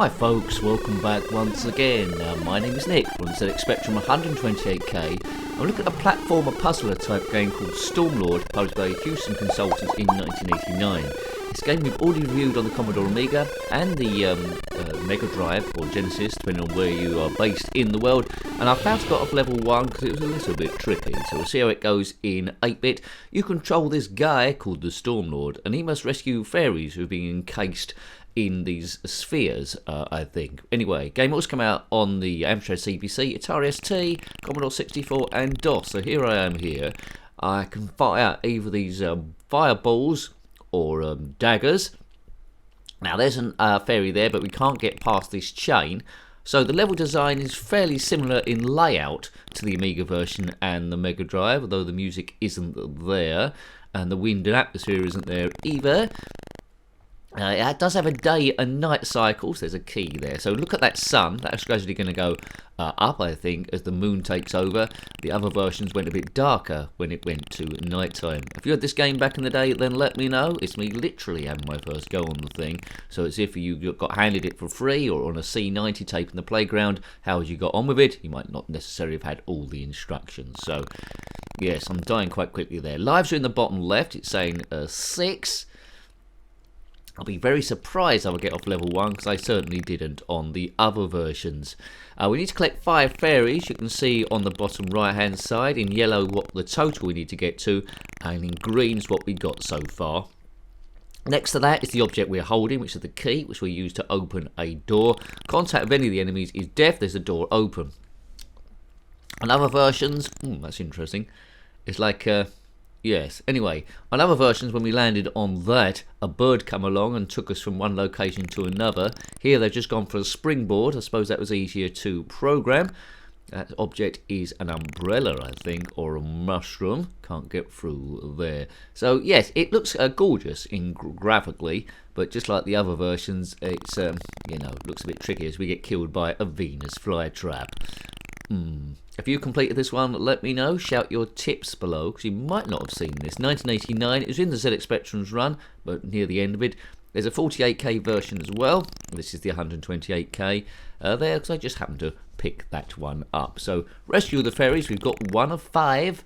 Hi folks, welcome back once again. My name is Nick from the zxspectrum 128K. I'm looking at a platformer puzzler type game called Stormlord, published by Hewson Consultants in 1989. This game we've already reviewed on the Commodore Amiga and the Mega Drive or Genesis, depending on where you are based in the world. And I found to got off level 1 because it was a little bit tricky. So we'll see how it goes in 8-bit. You control this guy called the Stormlord, and he must rescue fairies who have been encased in these spheres, I think. Anyway, game also come out on the Amstrad CPC, Atari ST, Commodore 64 and DOS. So here I am here. I can fire either these fireballs or daggers. Now there's a fairy there, but we can't get past this chain. So the level design is fairly similar in layout to the Amiga version and the Mega Drive, although the music isn't there and the wind and atmosphere isn't there either. It does have a day and night cycle, so there's a key there. So look at that sun, that's gradually going to go up, I think, as the moon takes over. The other versions went a bit darker when it went to night time. If you had this game back in the day, then let me know. It's me literally having my first go on the thing. So it's if you got handed it for free or on a C90 tape in the playground, how had you got on with it? You might not necessarily have had all the instructions. So yes, I'm dying quite quickly there. Lives are in the bottom left, it's saying 6. I'll be very surprised I will get off level 1 because I certainly didn't on the other versions. We need to collect 5 fairies. You can see on the bottom right hand side in yellow what the total we need to get to, and in green is what we got so far. Next to that is the object we're holding, which is the key, which we use to open a door. Contact of any of the enemies is death. There's a door open. On other versions, that's interesting. It's like yes, anyway, on other versions when we landed on that, a bird come along and took us from one location to another. Here they've just gone for a springboard. I suppose that was easier to program. That object is an umbrella, I think, or a mushroom. Can't get through there. So yes, it looks gorgeous in graphically, but just like the other versions, it's looks a bit tricky as we get killed by a Venus flytrap. If you completed this one, let me know. Shout your tips below, because you might not have seen this. 1989, it was in the ZX Spectrum's run, but near the end of it. There's a 48K version as well. This is the 128K there, because I just happened to pick that one up. So, rescue the fairies. We've got 1 of 5.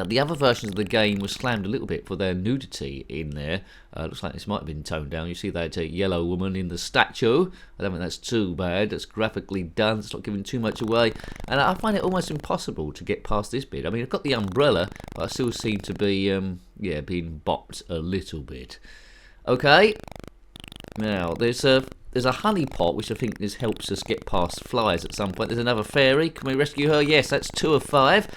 The other versions of the game were slammed a little bit for their nudity in there. Looks like this might have been toned down. You see that yellow woman in the statue. I don't think that's too bad. That's graphically done. It's not giving too much away. And I find it almost impossible to get past this bit. I mean, I've got the umbrella, but I still seem to be, being bopped a little bit. Okay. Now, there's a honey pot, which I think helps us get past flies at some point. There's another fairy. Can we rescue her? Yes, that's 2 of 5.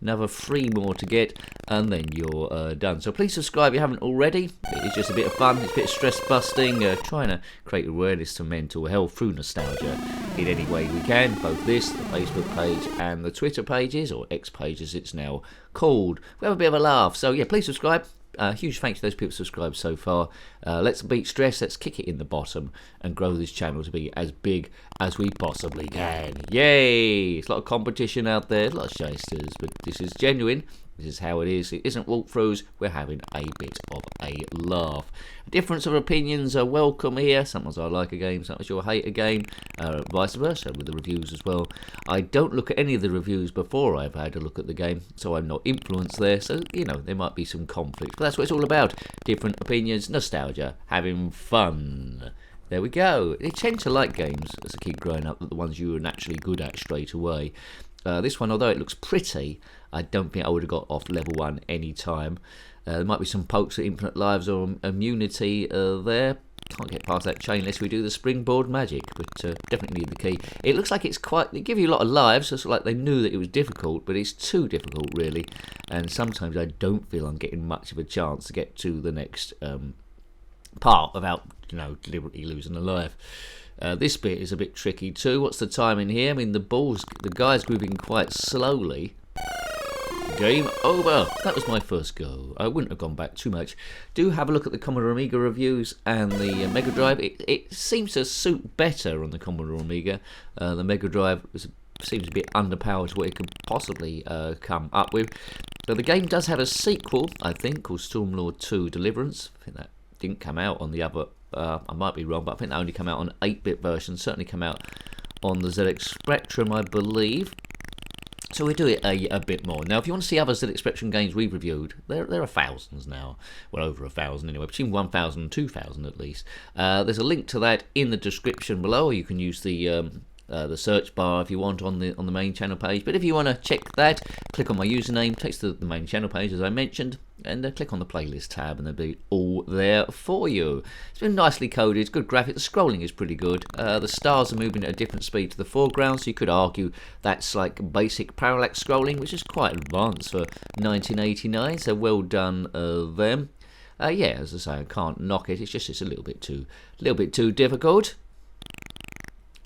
Another 3 more to get, and then you're done. So please subscribe if you haven't already. It's just a bit of fun, it's a bit of stress busting, trying to create awareness to mental health through nostalgia in any way we can. Both this, the Facebook page, and the Twitter pages, or X pages it's now called. We have a bit of a laugh, so yeah, please subscribe. Huge thanks to those people subscribed so far. Let's beat stress, let's kick it in the bottom and grow this channel to be as big as we possibly can. Yay! It's a lot of competition out there, a lot of shysters, but this is genuine. This is how it is. It isn't walkthroughs. We're having a bit of a laugh. Difference of opinions are welcome here. Sometimes I like a game, sometimes you'll hate a game. Vice versa with the reviews as well. I don't look at any of the reviews before I've had a look at the game, so I'm not influenced there. So, there might be some conflict. But that's what it's all about. Different opinions, nostalgia, having fun. There we go. I tend to like games as a kid growing up, the ones you were naturally good at straight away. This one, although it looks pretty, I don't think I would have got off level 1 any time. There might be some pokes at infinite lives or immunity there. Can't get past that chain unless we do the springboard magic, but definitely need the key. It looks like they give you a lot of lives, so it's like they knew that it was difficult, but it's too difficult really. And sometimes I don't feel I'm getting much of a chance to get to the next part without, deliberately losing a life. This bit is a bit tricky too. What's the time in here? I mean, the guy's moving quite slowly. Game over. That was my first go. I wouldn't have gone back too much. Do have a look at the Commodore Amiga reviews and the Mega Drive. It seems to suit better on the Commodore Amiga. The Mega Drive seems a bit underpowered to what it could possibly come up with. So the game does have a sequel, I think, called Stormlord 2 Deliverance. I think that didn't come out on the other I might be wrong, but I think they only come out on 8-bit versions. Certainly come out on the ZX Spectrum, I believe. So we do it a bit more. Now, if you want to see other ZX Spectrum games we've reviewed, there are thousands now. Well, over 1,000 anyway, between 1,000 and 2,000 at least. There's a link to that in the description below, or you can use the search bar if you want on the main channel page. But if you want to check that, click on my username, takes to the main channel page as I mentioned, and click on the playlist tab and they'll be all there for you. It's been nicely coded, good graphics, the scrolling is pretty good. The stars are moving at a different speed to the foreground, so you could argue that's like basic parallax scrolling, which is quite advanced for 1989, so well done them. Yeah, as I say, I can't knock it, it's a little bit too difficult.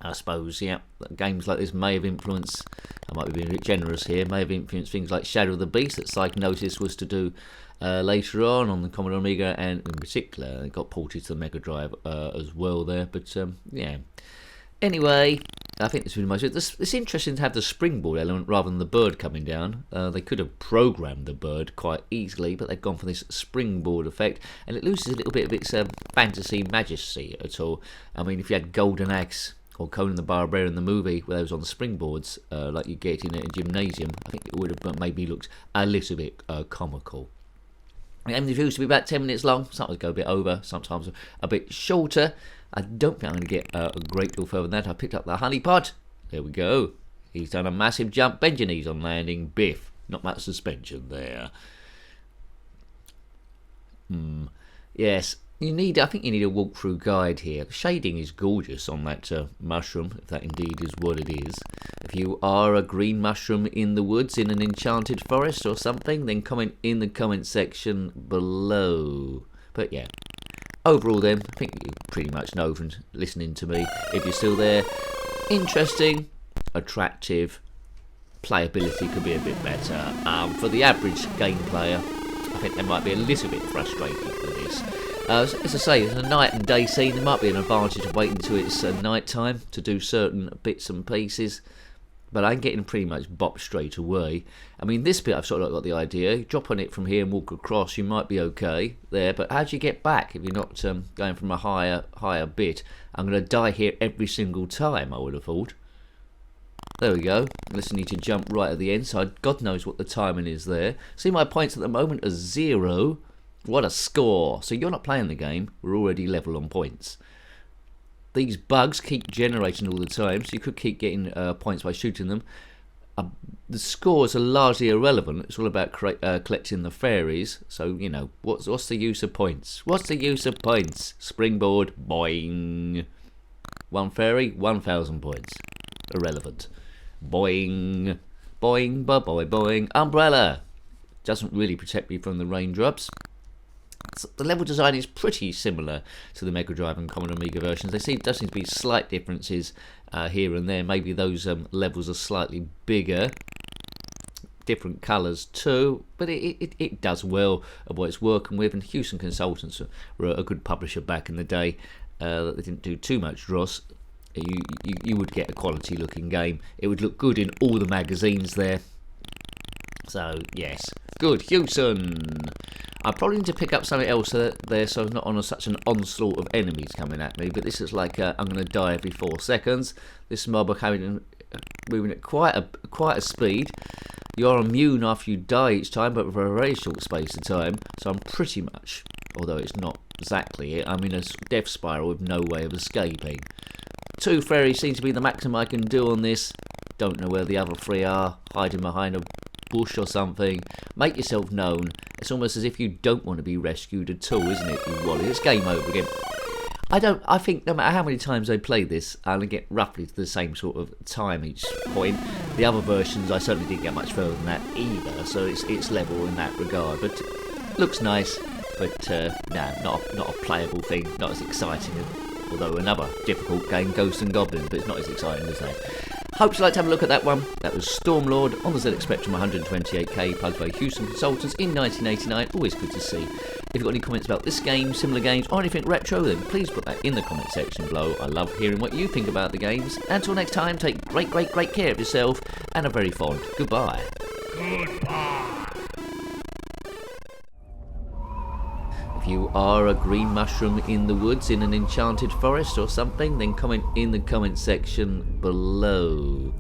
I suppose, yeah, games like this may have influenced, I might be being a bit generous here, may have influenced things like Shadow of the Beast that Psychonosis was to do later on the Commodore Amiga, and in particular it got ported to the Mega Drive as well there, but yeah. Anyway, I think this would be most. It's interesting to have the springboard element rather than the bird coming down. They could have programmed the bird quite easily, but they've gone for this springboard effect, and it loses a little bit of its fantasy majesty at all. I mean, if you had Golden Axe or Conan the Barbarian in the movie where those on the springboards, like you get in a gymnasium, I think it would have maybe looked a little bit comical. The game used to be about 10 minutes long, sometimes go a bit over, sometimes a bit shorter. I don't think I'm going to get a great deal further than that. I picked up the honeypot. There we go. He's done a massive jump. Bend your knees on landing. Biff. Not much suspension there. Yes. I think you need a walkthrough guide here. The shading is gorgeous on that mushroom, if that indeed is what it is. If you are a green mushroom in the woods in an enchanted forest or something, then comment in the comment section below. But yeah, overall then, I think you pretty much know from listening to me, if you're still there, interesting, attractive, playability could be a bit better. For the average game player, I think they might be a little bit frustrated with this. As I say, it's a night and day scene. There might be an advantage of waiting until it's night time to do certain bits and pieces, but I'm getting pretty much bopped straight away. I mean, this bit I've sort of got the idea. You drop on it from here and walk across, you might be okay there, but how do you get back if you're not going from a higher bit? I'm going to die here every single time, I would have thought. There we go. Unless I need to jump right at the end, so God knows what the timing is there. See, my points at the moment are 0. What a score. So you're not playing the game, we're already level on points. These bugs keep generating all the time, so you could keep getting points by shooting them. The scores are largely irrelevant. It's all about collecting the fairies. So, you know, what's the use of points? What's the use of points? Springboard, boing. One fairy, 1,000 points. Irrelevant. Boing. Boing, boing, boing. Umbrella. Doesn't really protect me from the raindrops. The level design is pretty similar to the Mega Drive and Commodore Amiga versions. There does seem to be slight differences here and there. Maybe those levels are slightly bigger. Different colours too, but it does well of what it's working with. And Hewson Consultants were a good publisher back in the day. They didn't do too much dross. You would get a quality looking game. It would look good in all the magazines there. So yes, good Hewson. I probably need to pick up something else there, so I'm not on such an onslaught of enemies coming at me. But this is like I'm going to die every 4 seconds. This mob are moving at quite a speed. You're immune after you die each time, but for a very short space of time. So I'm pretty much, although it's not exactly it, I'm in a death spiral with no way of escaping. 2 fairies seem to be the maximum I can do on this. Don't know where the other 3 are, hiding behind a bush or something. Make yourself known. It's almost as if you don't want to be rescued at all, isn't it, you wally? It's game over again. I think no matter how many times I play this, I'll get roughly to the same sort of time each point. The other versions, I certainly didn't get much further than that either, so it's level in that regard. But looks nice, but no, not a playable thing, not as exciting. Although another difficult game, Ghosts and Goblins, but it's not as exciting as that. Hope you like to have a look at that one. That was Stormlord on the ZX Spectrum 128K, published by Hewson Consultants in 1989. Always good to see. If you've got any comments about this game, similar games, or anything retro, then please put that in the comment section below. I love hearing what you think about the games. Until next time, take great care of yourself, and a very fond goodbye. Goodbye. If you are a green mushroom in the woods in an enchanted forest or something, then comment in the comment section below.